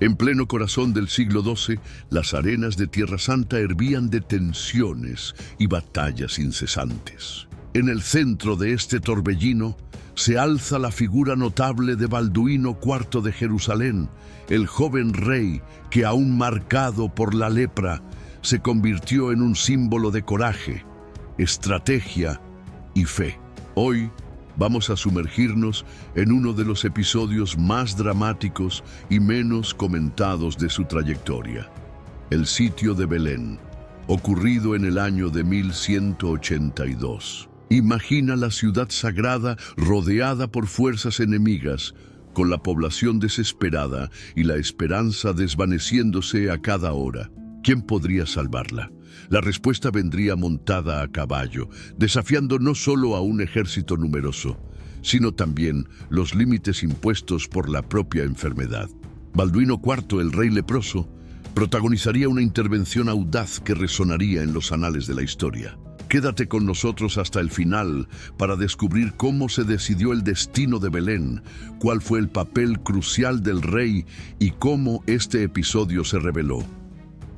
En pleno corazón del siglo XII, las arenas de Tierra Santa hervían de tensiones y batallas incesantes. En el centro de este torbellino se alza la figura notable de Balduino IV de Jerusalén, el joven rey que, aún marcado por la lepra, se convirtió en un símbolo de coraje, estrategia y fe. Hoy vamos a sumergirnos en uno de los episodios más dramáticos y menos comentados de su trayectoria: el sitio de Belén, ocurrido en el año de 1182. Imagina la ciudad sagrada rodeada por fuerzas enemigas, con la población desesperada y la esperanza desvaneciéndose a cada hora. ¿Quién podría salvarla? La respuesta vendría montada a caballo, desafiando no solo a un ejército numeroso, sino también los límites impuestos por la propia enfermedad. Balduino IV, el rey leproso, protagonizaría una intervención audaz que resonaría en los anales de la historia. Quédate con nosotros hasta el final para descubrir cómo se decidió el destino de Belén, cuál fue el papel crucial del rey y cómo este episodio se reveló.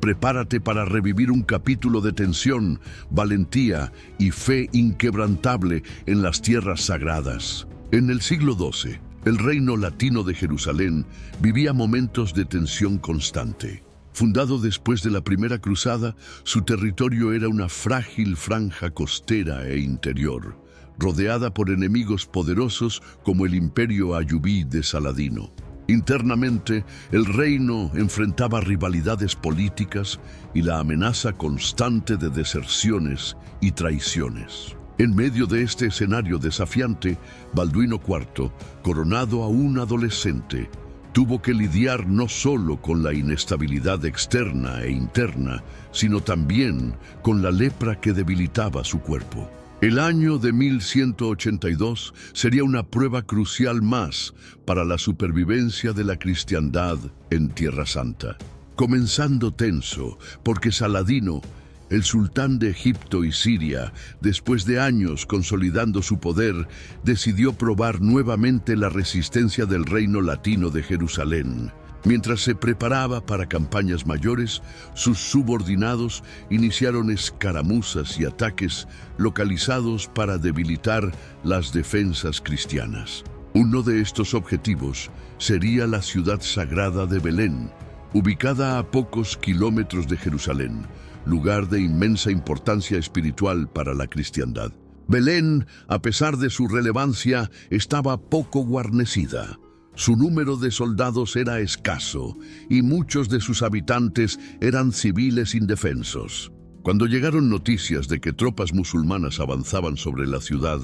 Prepárate para revivir un capítulo de tensión, valentía y fe inquebrantable en las tierras sagradas. En el siglo XII, el reino latino de Jerusalén vivía momentos de tensión constante. Fundado después de la Primera Cruzada, su territorio era una frágil franja costera e interior, rodeada por enemigos poderosos como el Imperio Ayubí de Saladino. Internamente, el reino enfrentaba rivalidades políticas y la amenaza constante de deserciones y traiciones. En medio de este escenario desafiante, Balduino IV, coronado aún adolescente, tuvo que lidiar no solo con la inestabilidad externa e interna, sino también con la lepra que debilitaba su cuerpo. El año de 1182 sería una prueba crucial más para la supervivencia de la cristiandad en Tierra Santa. Comenzando tenso, porque Saladino, el sultán de Egipto y Siria, después de años consolidando su poder, decidió probar nuevamente la resistencia del reino latino de Jerusalén. Mientras se preparaba para campañas mayores, sus subordinados iniciaron escaramuzas y ataques localizados para debilitar las defensas cristianas. Uno de estos objetivos sería la ciudad sagrada de Belén, ubicada a pocos kilómetros de Jerusalén, lugar de inmensa importancia espiritual para la cristiandad. Belén, a pesar de su relevancia, estaba poco guarnecida. Su número de soldados era escaso y muchos de sus habitantes eran civiles indefensos. Cuando llegaron noticias de que tropas musulmanas avanzaban sobre la ciudad,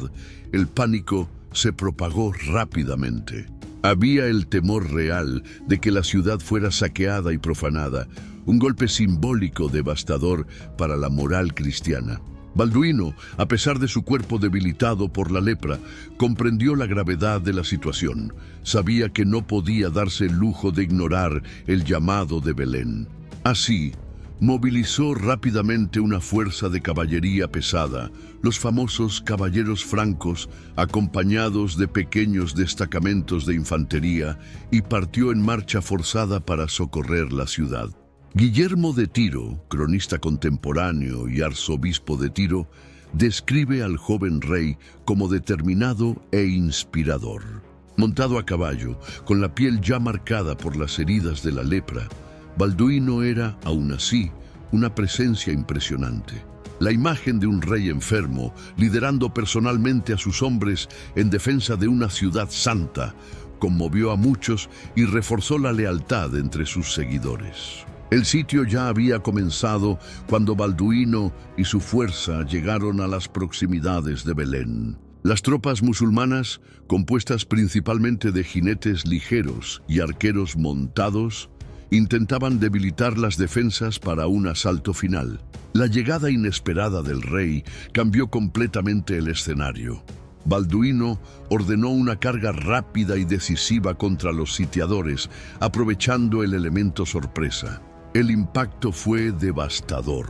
el pánico se propagó rápidamente. Había el temor real de que la ciudad fuera saqueada y profanada, un golpe simbólico devastador para la moral cristiana. Balduino, a pesar de su cuerpo debilitado por la lepra, comprendió la gravedad de la situación. Sabía que no podía darse el lujo de ignorar el llamado de Belén. Así, movilizó rápidamente una fuerza de caballería pesada, los famosos caballeros francos, acompañados de pequeños destacamentos de infantería, y partió en marcha forzada para socorrer la ciudad. Guillermo de Tiro, cronista contemporáneo y arzobispo de Tiro, describe al joven rey como determinado e inspirador. Montado a caballo, con la piel ya marcada por las heridas de la lepra, Balduino era, aún así, una presencia impresionante. La imagen de un rey enfermo, liderando personalmente a sus hombres en defensa de una ciudad santa, conmovió a muchos y reforzó la lealtad entre sus seguidores. El sitio ya había comenzado cuando Balduino y su fuerza llegaron a las proximidades de Belén. Las tropas musulmanas, compuestas principalmente de jinetes ligeros y arqueros montados, intentaban debilitar las defensas para un asalto final. La llegada inesperada del rey cambió completamente el escenario. Balduino ordenó una carga rápida y decisiva contra los sitiadores, aprovechando el elemento sorpresa. El impacto fue devastador.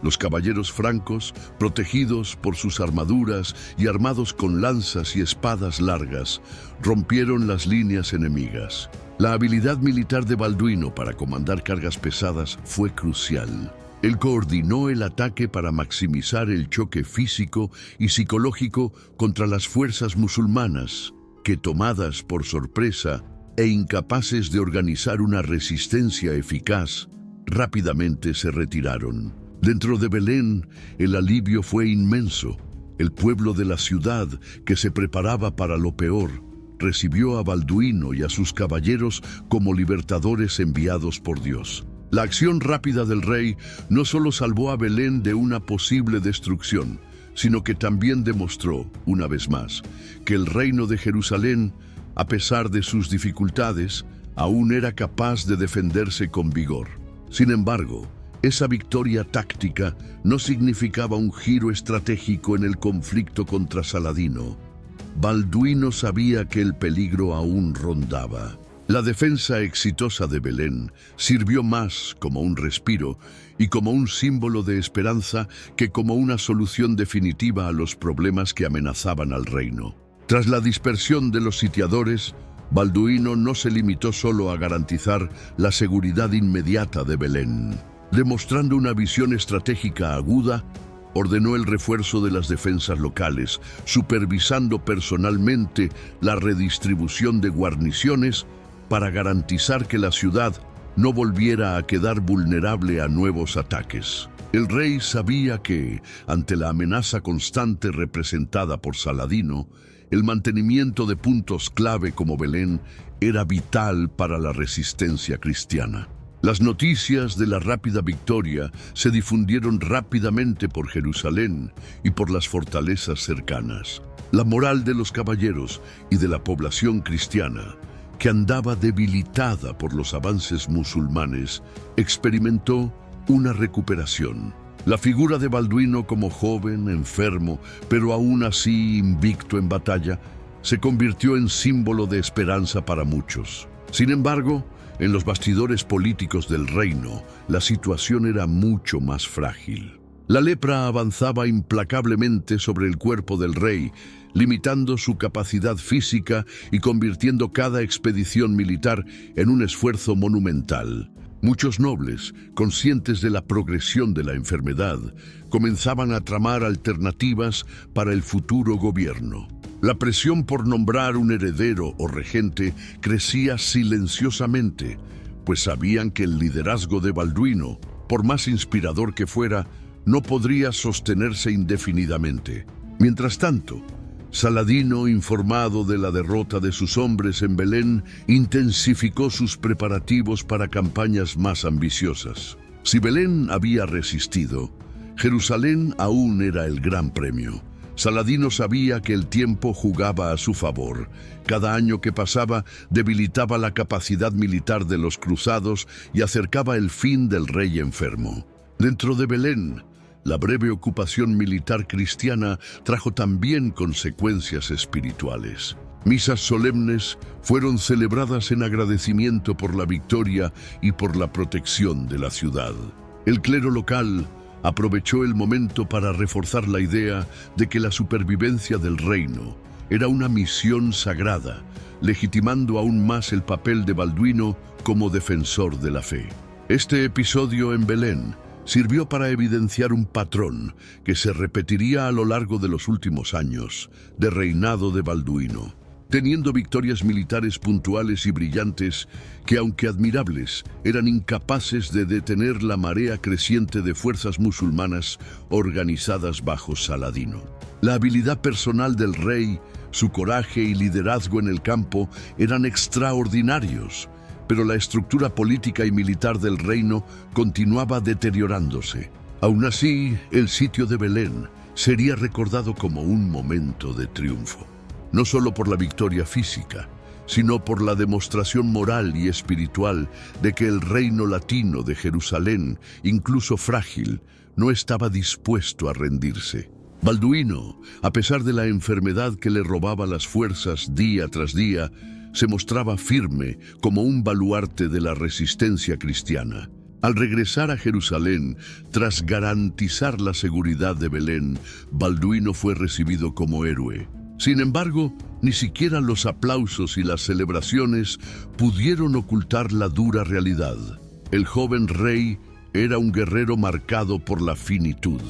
Los caballeros francos, protegidos por sus armaduras y armados con lanzas y espadas largas, rompieron las líneas enemigas. La habilidad militar de Balduino para comandar cargas pesadas fue crucial. Él coordinó el ataque para maximizar el choque físico y psicológico contra las fuerzas musulmanas, que, tomadas por sorpresa e incapaces de organizar una resistencia eficaz, rápidamente se retiraron. Dentro de Belén, el alivio fue inmenso. El pueblo de la ciudad, que se preparaba para lo peor, recibió a Balduino y a sus caballeros como libertadores enviados por Dios. La acción rápida del rey no solo salvó a Belén de una posible destrucción, sino que también demostró, una vez más, que el reino de Jerusalén, a pesar de sus dificultades, aún era capaz de defenderse con vigor. Sin embargo, esa victoria táctica no significaba un giro estratégico en el conflicto contra Saladino. Balduino sabía que el peligro aún rondaba. La defensa exitosa de Belén sirvió más como un respiro y como un símbolo de esperanza que como una solución definitiva a los problemas que amenazaban al reino. Tras la dispersión de los sitiadores, Balduino no se limitó solo a garantizar la seguridad inmediata de Belén. Demostrando una visión estratégica aguda, ordenó el refuerzo de las defensas locales, supervisando personalmente la redistribución de guarniciones para garantizar que la ciudad no volviera a quedar vulnerable a nuevos ataques. El rey sabía que, ante la amenaza constante representada por Saladino, el mantenimiento de puntos clave como Belén era vital para la resistencia cristiana. Las noticias de la rápida victoria se difundieron rápidamente por Jerusalén y por las fortalezas cercanas. La moral de los caballeros y de la población cristiana, que andaba debilitada por los avances musulmanes, experimentó una recuperación. La figura de Balduino como joven, enfermo, pero aún así invicto en batalla, se convirtió en símbolo de esperanza para muchos. Sin embargo, en los bastidores políticos del reino, la situación era mucho más frágil. La lepra avanzaba implacablemente sobre el cuerpo del rey, limitando su capacidad física y convirtiendo cada expedición militar en un esfuerzo monumental. Muchos nobles, conscientes de la progresión de la enfermedad, comenzaban a tramar alternativas para el futuro gobierno. La presión por nombrar un heredero o regente crecía silenciosamente, pues sabían que el liderazgo de Balduino, por más inspirador que fuera, no podría sostenerse indefinidamente. Mientras tanto, Saladino, informado de la derrota de sus hombres en Belén, intensificó sus preparativos para campañas más ambiciosas. Si Belén había resistido, Jerusalén aún era el gran premio. Saladino sabía que el tiempo jugaba a su favor. Cada año que pasaba debilitaba la capacidad militar de los cruzados y acercaba el fin del rey enfermo. Dentro de Belén, la breve ocupación militar cristiana trajo también consecuencias espirituales. Misas solemnes fueron celebradas en agradecimiento por la victoria y por la protección de la ciudad. El clero local aprovechó el momento para reforzar la idea de que la supervivencia del reino era una misión sagrada, legitimando aún más el papel de Balduino como defensor de la fe. Este episodio en Belén sirvió para evidenciar un patrón que se repetiría a lo largo de los últimos años de reinado de Balduino, teniendo victorias militares puntuales y brillantes que, aunque admirables, eran incapaces de detener la marea creciente de fuerzas musulmanas organizadas bajo Saladino. La habilidad personal del rey, su coraje y liderazgo en el campo eran extraordinarios, pero la estructura política y militar del reino continuaba deteriorándose. Aún así, el sitio de Belén sería recordado como un momento de triunfo, no solo por la victoria física, sino por la demostración moral y espiritual de que el reino latino de Jerusalén, incluso frágil, no estaba dispuesto a rendirse. Balduino, a pesar de la enfermedad que le robaba las fuerzas día tras día, se mostraba firme como un baluarte de la resistencia cristiana. Al regresar a Jerusalén, tras garantizar la seguridad de Belén, Balduino fue recibido como héroe. Sin embargo, ni siquiera los aplausos y las celebraciones pudieron ocultar la dura realidad. El joven rey era un guerrero marcado por la finitud.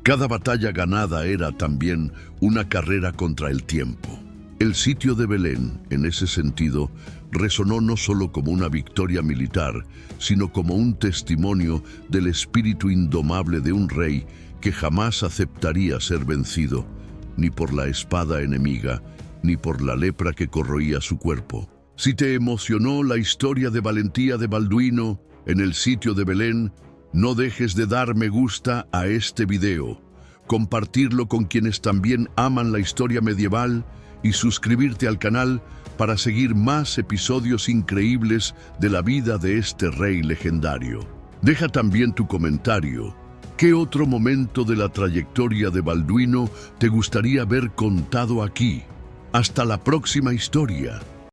Cada batalla ganada era también una carrera contra el tiempo. El sitio de Belén, en ese sentido, resonó no solo como una victoria militar, sino como un testimonio del espíritu indomable de un rey que jamás aceptaría ser vencido, ni por la espada enemiga, ni por la lepra que corroía su cuerpo. Si te emocionó la historia de valentía de Balduino en el sitio de Belén, no dejes de dar me gusta a este video, compartirlo con quienes también aman la historia medieval y suscribirte al canal para seguir más episodios increíbles de la vida de este rey legendario. Deja también tu comentario. ¿Qué otro momento de la trayectoria de Balduino te gustaría ver contado aquí? Hasta la próxima historia.